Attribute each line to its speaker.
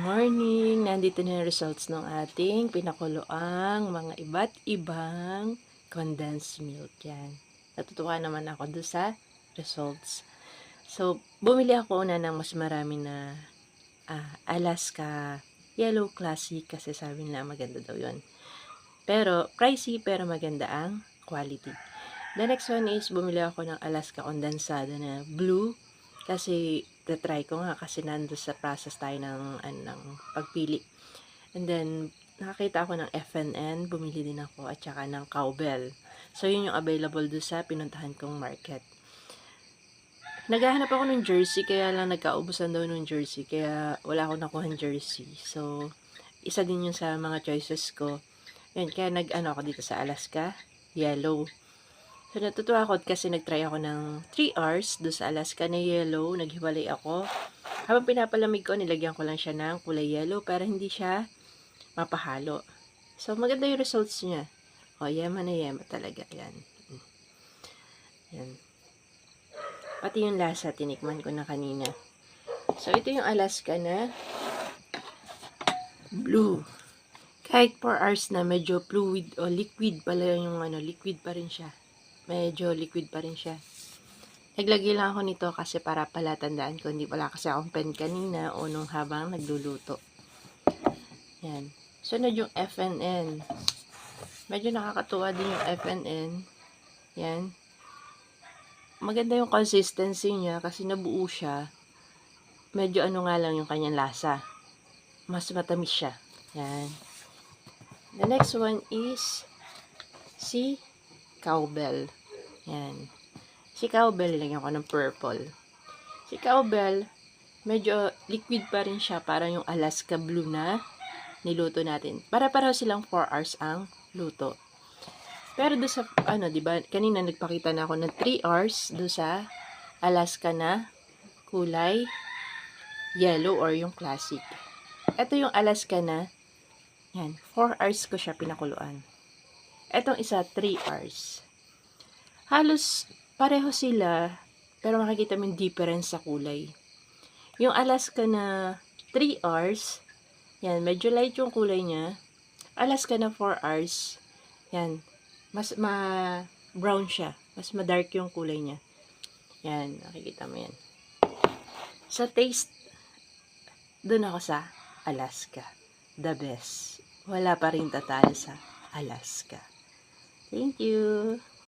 Speaker 1: morning! Nandito na yung results ng ating pinakuloang mga iba't ibang condensed milk. Yan. Natutuwa naman ako doon sa results. So, bumili ako una ng mas marami na Alaska Yellow Classic kasi sabi nila maganda daw yun. Pero, pricey pero maganda ang quality. The next one is bumili ako ng Alaska Condensada na blue. Kasi, try ko nga kasi nando sa process tayo ng pagpili. And then, nakakita ako ng FNN, bumili din ako, at saka ng Cowbell. So, yun yung available doon sa pinuntahan kong market. Naghahanap ako ng jersey, kaya lang nagkaubusan daw ng jersey, kaya wala akong nakuha ng jersey. So, isa din yun sa mga choices ko. Yun, kaya nag-ano ako dito sa Alaska, yellow. So, natutuwa ako kasi nag-try ako ng 3 hours doon sa Alaska na yellow. Naghiwalay ako. Habang pinapalamig ko, nilagyan ko lang siya ng kulay yellow para hindi siya mapahalo. So, maganda yung results niya. O, yema na yema talaga. Yan. Yan. Pati yung lasa, tinikman ko na kanina. So, ito yung Alaska na blue. Kahit 4 hours na, medyo fluid o liquid pala yung liquid pa rin siya. Medyo liquid pa rin siya. Naglagay lang ako nito kasi para pala tandaan ko, hindi pala kasi akong pen kanina o nung habang nagluluto. Yan. Sunod yung FNN. Medyo nakakatuwa din yung FNN. Yan. Maganda yung consistency niya kasi nabuo siya. Medyo ano nga lang yung kanyang lasa. Mas matamis siya. Yan. The next one is si Cowbell. Yan. Si Cowbell, lagyan ko ng purple. Si Cowbell, medyo liquid pa rin siya. Parang yung Alaska Blue na niluto natin. Para-pareho silang 4 hours ang luto. Pero do sa, diba, kanina nagpakita na ako ng 3 hours do sa Alaska na kulay yellow or yung classic. Ito yung Alaska na, yan, 4 hours ko siya pinakuluan. Etong isa, 3 hours. Halos pareho sila, pero makikita mo yung difference sa kulay. Yung Alaska na 3 hours, yan, medyo light yung kulay niya. Alaska na 4 hours, yan, mas brown siya. Mas ma-dark yung kulay niya. Yan, nakikita mo yan. Sa taste, doon ako sa Alaska. The best. Wala pa rin tatalo sa Alaska. Thank you!